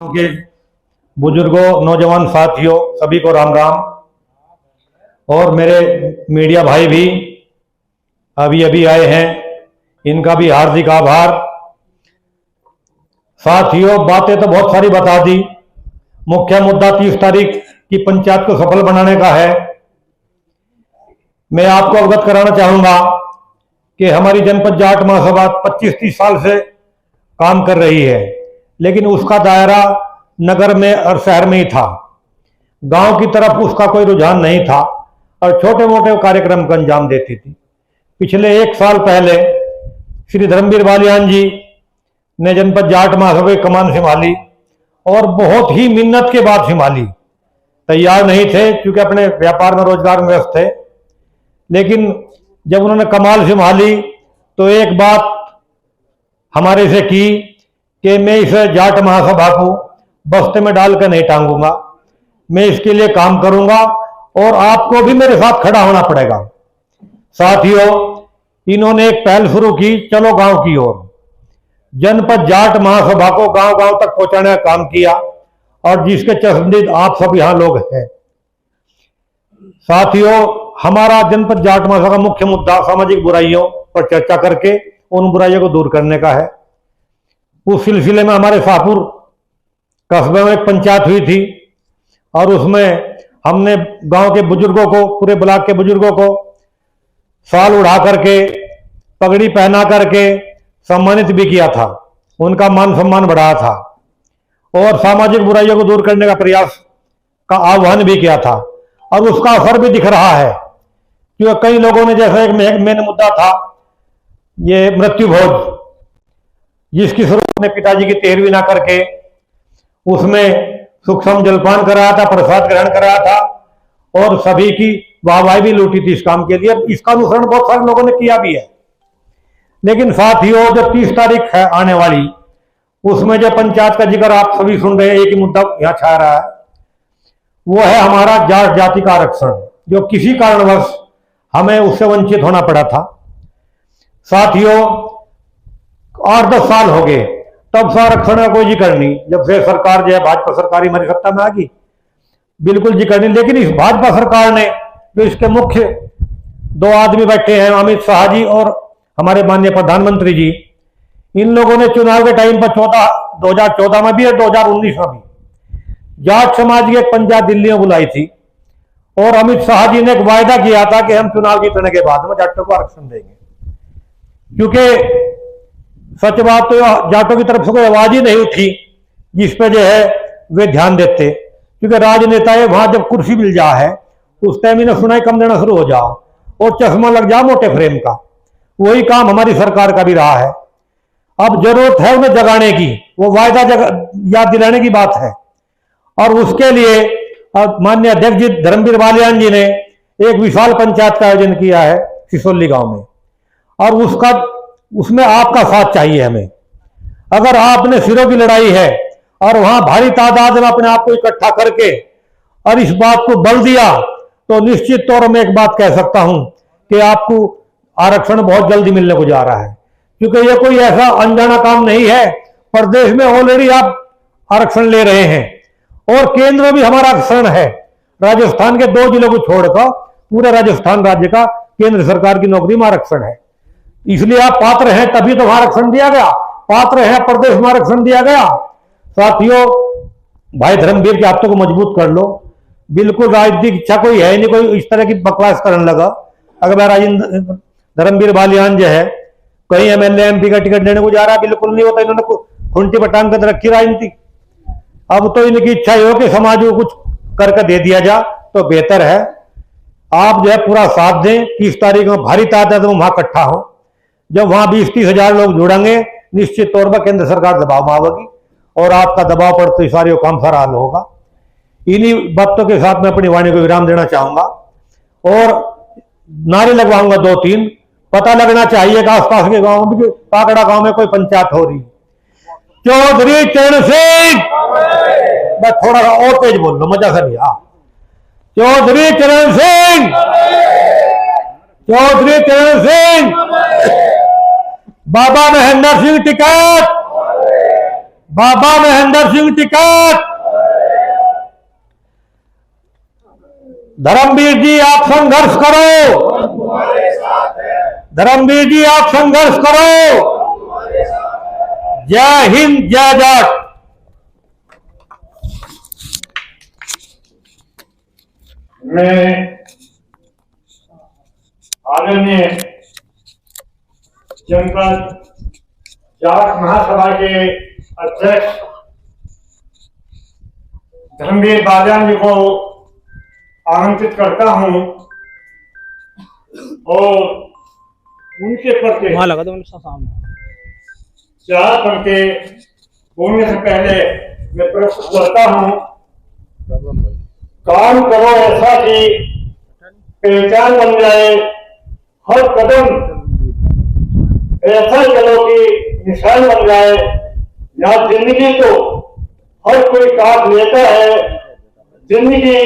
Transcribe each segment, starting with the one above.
के बुजुर्गों, नौजवान साथियों, सभी को राम राम। और मेरे मीडिया भाई भी अभी अभी आए हैं, इनका भी हार्दिक आभार। साथियों, बातें तो बहुत सारी बता दी। मुख्य मुद्दा 30 तारीख की पंचायत को सफल बनाने का है। मैं आपको अवगत कराना चाहूंगा कि हमारी जनपद जाट महासभा 25-30 साल से काम कर रही है, लेकिन उसका दायरा नगर में और शहर में ही था। गांव की तरफ उसका कोई रुझान नहीं था और छोटे मोटे कार्यक्रम का अंजाम देती थी। पिछले 1 साल पहले श्री धर्मवीर बालियान जी ने जनपद जाट महासभा की कमान संभाली और बहुत ही मिन्नत के बाद संभाली। तैयार नहीं थे क्योंकि अपने व्यापार में, रोजगार में व्यस्त थे, लेकिन जब उन्होंने कमाल संभाली तो एक बात हमारे से की कि मैं इस जाट महासभा को बस्ते में डालकर नहीं टांगूंगा, मैं इसके लिए काम करूंगा और आपको भी मेरे साथ खड़ा होना पड़ेगा। साथियों, इन्होंने एक पहल शुरू की, चलो गांव की ओर। जनपद जाट महासभा को गांव गांव तक पहुंचाने का काम किया और जिसके चश्मदीद आप सब यहां लोग हैं। साथियों, हमारा जनपद जाट महासभा का मुख्य मुद्दा सामाजिक बुराइयों पर चर्चा करके उन बुराइयों को दूर करने का है। उस सिलसिले में हमारे शाहपुर कस्बे में एक पंचायत हुई थी और उसमें हमने गांव के बुजुर्गों को, पूरे ब्लॉक के बुजुर्गों को शाल उड़ा करके, पगड़ी पहना करके सम्मानित भी किया था। उनका मान सम्मान बढ़ाया था और सामाजिक बुराइयों को दूर करने का प्रयास का आह्वान भी किया था और उसका असर भी दिख रहा है। क्योंकि कई लोगों ने, जैसा एक मेन मुद्दा था ये मृत्यु भोज, जिसकी शुरुआत में पिताजी की 13वीं ना करके उसमें सूक्ष्म जलपान कराया था, प्रसाद ग्रहण कराया था और सभी की वाहवाही भी लूटी थी इस काम के लिए। इसका अनुसरण बहुत सारे लोगों ने किया भी है। लेकिन साथियों, जो 30 तारीख है आने वाली, उसमें जो पंचायत का जिक्र आप सभी सुन रहे हैं, एक ही मुद्दा यहां छा रहा है, वो है हमारा जाट जाति का आरक्षण, जो किसी कारणवश हमें उससे वंचित होना पड़ा था। साथियों, 8-10 साल हो गए, तब से आरक्षण का कोई जिक्र नहीं। जब से सरकार जो है भाजपा सरकार हमारी सत्ता में आ गई, बिल्कुल जिक्र नहीं। लेकिन इस भाजपा सरकार ने, जो इसके मुख्य 2 आदमी बैठे हैं, अमित शाह जी और हमारे माननीय प्रधानमंत्री जी, इन लोगों ने चुनाव के टाइम पर 2014 में भी और 2019 में भी जाट समाज की एक पंचायत दिल्ली में बुलाई थी और अमित शाह जी ने एक वायदा किया था कि हम चुनाव जीतने के बाद में जाटों को आरक्षण देंगे। क्योंकि सच बात तो जाटों की तरफ से कोई आवाज ही नहीं उठी जिस पे जो है वे ध्यान देते। क्योंकि राजनेताएं वहां जब कुर्सी मिल जा है उस टाइम इन्हें सुनाई कम देना शुरू हो जाओ और चश्मा लग जा मोटे फ्रेम का। वही काम हमारी सरकार का भी रहा है। अब जरूरत है उन्हें जगाने की, वो वायदा याद दिलाने की बात है। और उसके लिए माननीय अध्यक्ष जी धर्मवीर बालियान जी ने एक विशाल पंचायत का आयोजन किया है सिसोली गांव में, और उसमें आपका साथ चाहिए हमें। अगर आपने सिरों की लड़ाई है और वहां भारी तादाद में अपने आप को इकट्ठा करके और इस बात को बल दिया, तो निश्चित तौर में एक बात कह सकता हूं कि आपको आरक्षण बहुत जल्दी मिलने को जा रहा है। क्योंकि यह कोई ऐसा अनजाना काम नहीं है, प्रदेश में ऑलरेडी आप आरक्षण ले रहे हैं और केंद्र में भी हमारा आरक्षण है। राजस्थान के 2 जिलों को छोड़कर पूरे राजस्थान राज्य का केंद्र सरकार की नौकरी में आरक्षण है। इसलिए आप पात्र हैं, तभी तो आरक्षण दिया गया। पात्र हैं, प्रदेश में आरक्षण दिया गया। साथियों, भाई धर्मवीर के हाथों को मजबूत कर लो। बिल्कुल राजनीतिक इच्छा कोई है नहीं, कोई इस तरह की बकवास करने लगा। अगर राजेंद्र धर्मवीर बालियान जो है कहीं एमएलए एमपी का टिकट लेने को जा रहा है, बिल्कुल नहीं होता। इन्होंने खुंटी पर टांग कर रखी राजनीति। अब तो इनकी इच्छा ही हो कि समाज को कुछ करके दे दिया जा तो बेहतर है। आप जो है पूरा साथ दें। 30 तारीख में भारी तादाद में वहां इकट्ठा हो। जब वहां 20-30 हजार लोग जुड़ेंगे, निश्चित तौर पर केंद्र सरकार दबाव में आवेगी और आपका दबाव पर तो सारी काम सारा हल होगा। इन्हीं बातों के साथ मैं अपनी वाणी को विराम देना चाहूंगा और नारे लगवाऊंगा 2-3। पता लगना चाहिए कि आसपास के गांव में, काकड़ा गांव में कोई पंचायत हो रही। चौधरी चरण सिंह, मैं थोड़ा सा और तेज बोल लो, मजा से नहीं। चौधरी चरण सिंह, चौधरी चरण सिंह, बाबा महेंद्र सिंह टिकैत, बाबा महेंद्र सिंह टिकैत। धर्मवीर जी आप संघर्ष करो, धर्मवीर जी आप संघर्ष करो। जय हिंद, जय जाट। मैं आदरणीय जनपद जाट महासभा के अध्यक्ष धर्मवीर बाजान जी को आमंत्रित करता हूं और उनके प्रति चार पंक्ति बोलने से पहले मैं प्रस्तुत करता हूं। काम करो ऐसा कि पहचान बन जाए, हर कदम ऐसा चलो कि निशान बन जाए। यहाँ जिंदगी तो हर कोई काट लेता है, जिंदगी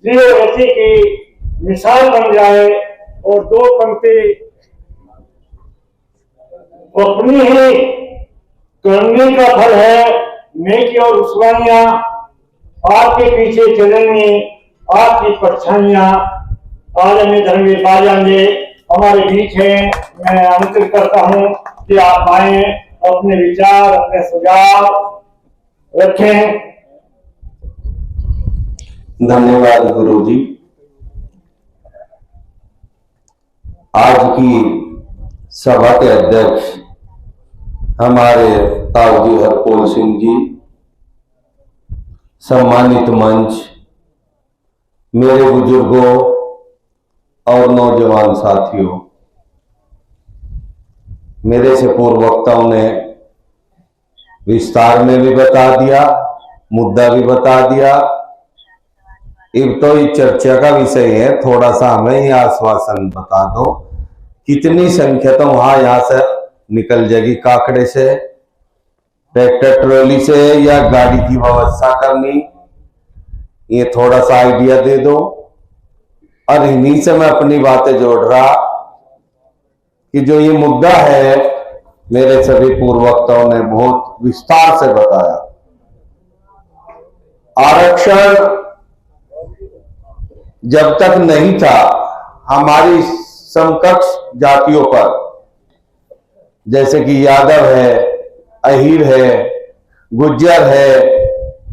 जियो ऐसी की मिसाल बन जाए। और दो पंक्ति अपनी ही करने का फल है, नेकी और रुसवाइयां आपके पीछे चलेंगी, आपकी परछाइयां। आज हमें धर्मवीर बाजान जी हमारे बीच हैं। मैं आमंत्रित करता हूं कि आप आए, अपने विचार, अपने सुझाव रखें। धन्यवाद गुरु जी। आज की सभा के अध्यक्ष हमारे ताऊजी हरपोल सिंह जी, सम्मानित मंच, मेरे बुजुर्गों और नौजवान साथियों, मेरे से पूर्व वक्ताओं ने विस्तार में भी बता दिया, मुद्दा भी बता दिया। अब तो ये चर्चा का विषय है, थोड़ा सा हमें ये आश्वासन बता दो कितनी संख्या तो वहां यहां से निकल जाएगी, काकड़े से, ट्रैक्टर ट्रॉली से, या गाड़ी की व्यवस्था करनी, ये थोड़ा सा आइडिया दे दो। और इन्हीं से मैं अपनी बातें जोड़ रहा कि जो ये मुद्दा है मेरे सभी पूर्व वक्ताओं ने बहुत विस्तार से बताया। आरक्षण जब तक नहीं था हमारी समकक्ष जातियों पर, जैसे कि यादव है, अहीर है, गुज्जर है,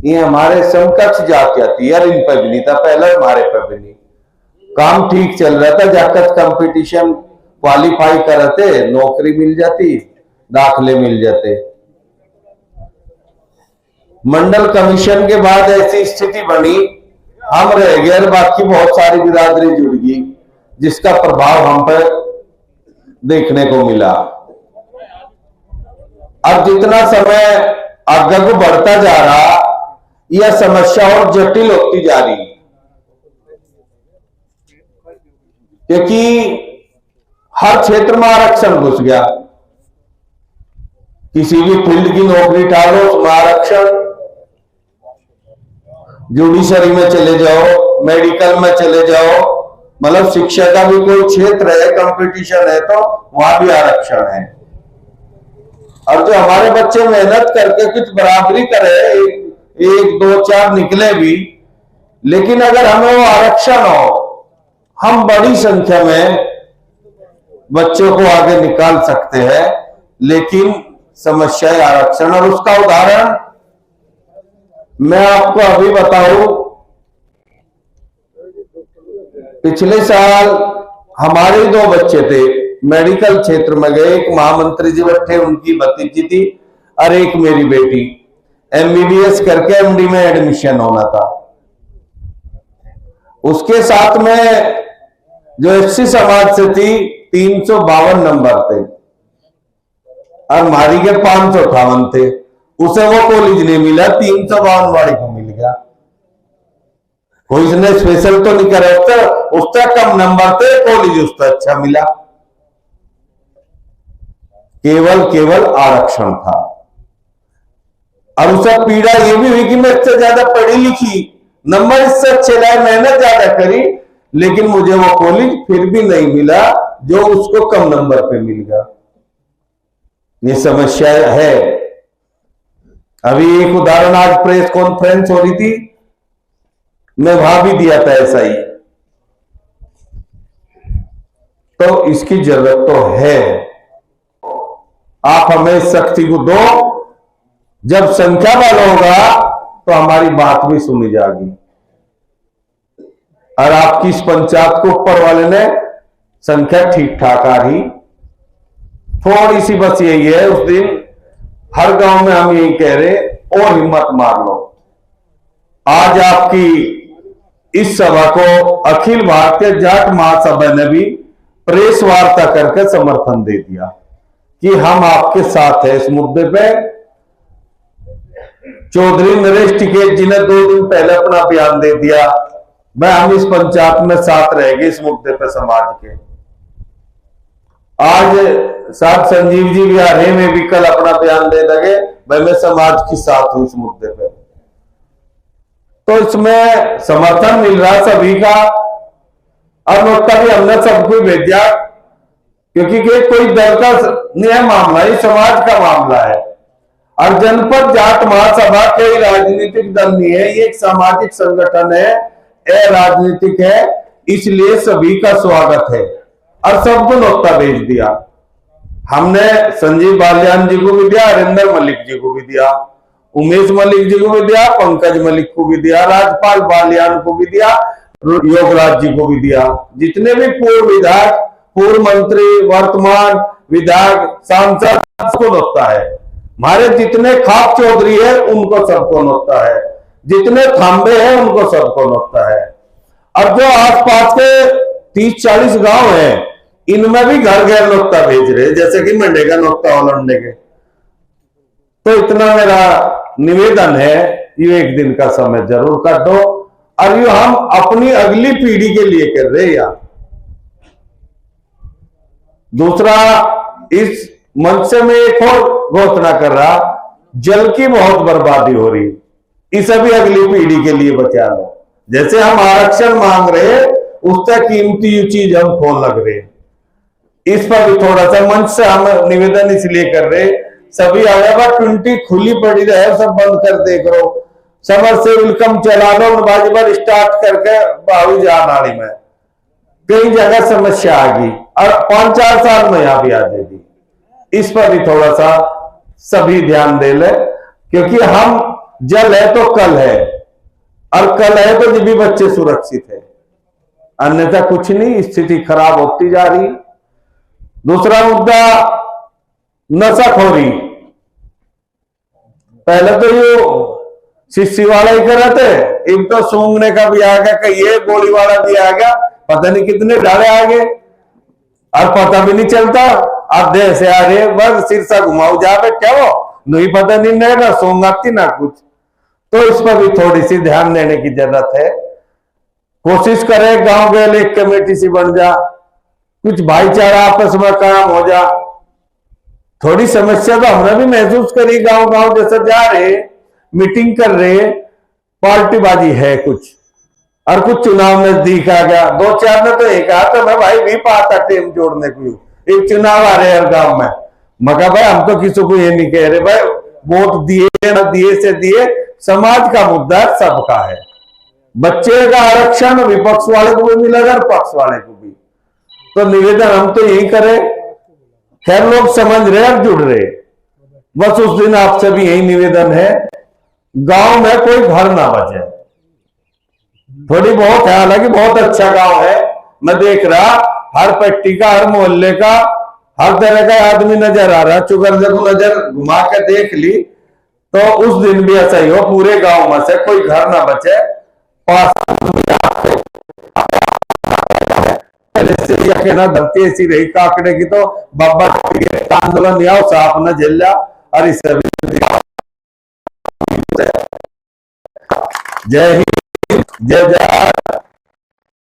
ये हमारे समकक्ष जातियां थी यार, इन पर भी नहीं था, पहले हमारे पर भी नहीं। काम ठीक चल रहा था, जाकर कंपटीशन क्वालिफाई करते, नौकरी मिल जाती, दाखले मिल जाते। मंडल कमीशन के बाद ऐसी स्थिति बनी, हम रह गए और बाकी बहुत सारी बिरादरी जुड़ गई, जिसका प्रभाव हम पर देखने को मिला। अब जितना समय आगे को बढ़ता जा रहा, यह समस्या और जटिल होती जा रही, क्योंकि हर क्षेत्र में आरक्षण घुस गया। किसी भी फील्ड की नौकरी डालो उसमें आरक्षण, जुडिशरी में चले जाओ, मेडिकल में चले जाओ, मतलब शिक्षा का भी कोई क्षेत्र है, कंपटीशन है तो वहां भी आरक्षण है। और जो हमारे बच्चे मेहनत करके कुछ बराबरी करे, एक दो चार निकले भी, लेकिन अगर हमें वो आरक्षण हो, हम बड़ी संख्या में बच्चों को आगे निकाल सकते हैं। लेकिन समस्या है आरक्षण, और उसका उदाहरण मैं आपको अभी बताऊं। पिछले साल हमारे दो बच्चे थे, मेडिकल क्षेत्र में गए, एक महामंत्री जी बैठे, उनकी भतीजी थी, और एक मेरी बेटी MBBS करके MD में एडमिशन होना था। उसके साथ में जो SC समाज से थी 352 नंबर थे, और हमारी के 558 थे। उसे वो कॉलेज नहीं मिला, 352 वाले को मिल गया। कोई इसने स्पेशल तो नहीं करे, उसका कम नंबर थे, कॉलेज उसका अच्छा मिला। केवल आरक्षण था। और उसे पीड़ा ये भी हुई कि मैं इससे ज्यादा पढ़ी लिखी, नंबर इससे अच्छे लाए, मेहनत ज्यादा करी, लेकिन मुझे वो कॉलेज फिर भी नहीं मिला जो उसको कम नंबर पे मिल गया। ये समस्या है। अभी एक उदाहरण, आज प्रेस कॉन्फ्रेंस हो रही थी, मैं वहां भी दिया था ऐसा ही। तो इसकी जरूरत तो है, आप हमें शक्ति को दो। जब संख्या बल होगा तो हमारी बात भी सुनी जाएगी। और आपकी इस पंचायत को ऊपर वाले ने संख्या ठीक ठाक आ रही, थोड़ी सी बस यही है, उस दिन हर गांव में हम यही कह रहे, और हिम्मत मार लो। आज आपकी इस सभा को अखिल भारतीय जाट महासभा ने भी प्रेस वार्ता करके समर्थन दे दिया कि हम आपके साथ हैं इस मुद्दे पे। चौधरी नरेश टिकैत जी ने 2 दिन पहले अपना बयान दे दिया, भाई हम इस पंचायत में साथ रहेंगे इस मुद्दे पे समाज के। आज साहब संजीव जी भी आ रहे, में भी कल अपना बयान दे देंगे, भाई मैं समाज के साथ हूं इस मुद्दे पे। तो इसमें समर्थन मिल रहा सभी का। और नोटा भी हमने सबको भेजा, क्योंकि कोई दल का नहीं मामला, ये समाज का मामला है। और जनपद जाट महासभा कोई राजनीतिक दल नहीं है, ये एक सामाजिक संगठन है, राजनीतिक है, इसलिए सभी का स्वागत है। और सबको नोटा भेज दिया हमने। संजीव बालियान जी को भी दिया, हरिंदर मलिक जी को भी दिया, उमेश मलिक जी को भी दिया, पंकज मलिक को भी दिया, राजपाल बालियान को भी दिया, योगराज जी को भी दिया। जितने भी पूर्व विधायक, पूर्व मंत्री, वर्तमान विधायक, सांसद, सबको नोता है। हमारे जितने खाप चौधरी है उनको सबको नोता है, जितने थांबे हैं उनको सबको नोता है। अब जो आसपास के 30-40 गांव हैं, इनमें भी घर घर नोता भेज रहे, जैसे कि मंडेगा नोता ओलंडे के। तो इतना मेरा निवेदन है, ये एक दिन का समय जरूर काटो, और ये हम अपनी अगली पीढ़ी के लिए कर रहे हैं यार। दूसरा, इस मंच से मैं एक और घोषणा कर रहा, जल की बहुत बर्बादी हो रही, इसे भी अगली पीढ़ी के लिए बचा लो। जैसे हम आरक्षण मांग रहे हैं, उससे कीमती चीज हम खोल लग रहे हैं। इस पर भी थोड़ा सा मंच से हम निवेदन इसलिए कर रहे, सभी आया टुंटी खुली पड़ी रहे, सब बंद कर दे करो, समर से वेलकम चला लो, बाजीबर स्टार्ट करके बाहू जा नाली में। कई जगह समस्या आ गई और 5-4 साल में यहां भी आ जाएगी। इस पर भी थोड़ा सा सभी ध्यान दे ले, क्योंकि हम जल है तो कल है, और कल है तो जब भी बच्चे सुरक्षित है, अन्यथा कुछ नहीं, स्थिति खराब होती जा रही। दूसरा मुद्दा, नशाखोरी। पहले तो ये शिष्य वाला ही कर रहे थे, एक तो सूंघने का भी आ गया, कहीं ये गोली वाला भी आ गया, पता नहीं कितने डाले आ गए, और पता भी नहीं चलता। आप देह से आ रहे, बस सिर सा घुमाओ जा पे, क्या वो नहीं पता नहीं, ना सूंघ आती ना कुछ। तो इस पर भी थोड़ी सी ध्यान देने की जरूरत है। कोशिश करें गांव के लिए कमेटी सी बन जा, कुछ भाईचारा आपस में काम हो जा। थोड़ी समस्या तो हमने भी महसूस करी, गांव गांव जैसे जा रहे, मीटिंग कर रहे, पार्टीबाजी है कुछ, और कुछ चुनाव नजदीक आ गया। 2-4 ने तो एक कहा, तो मैं भाई भी पाता टीम जोड़ने को, एक चुनाव आ रहे हर गांव में। मगर भाई हम तो किसी को ये नहीं कह रहे, भाई वोट दिए ना दिए से दिए, समाज का मुद्दा सबका है। बच्चे का आरक्षण विपक्ष वाले को भी मिलेगा और पक्ष वाले को भी। तो निवेदन हम तो यही करें, खैर लोग समझ रहे और जुड़ रहे, बस उस दिन आपसे भी यही निवेदन है, गांव में कोई घर ना बचे। थोड़ी बहुत है, हालांकि बहुत अच्छा गांव है, मैं देख रहा हर पट्टी का, हर मोहल्ले का, हर तरह का आदमी नजर आ रहा। चुगर जब नजर घुमा के देख ली तो उस दिन भी ऐसा ही हो, पूरे गांव में से कोई घर ना बचे। पास कहना धरती ऐसी रही काकड़े की, तो बाबा आंदोलन या साफ न झेल जा। और इस जय हिंद, जय जय।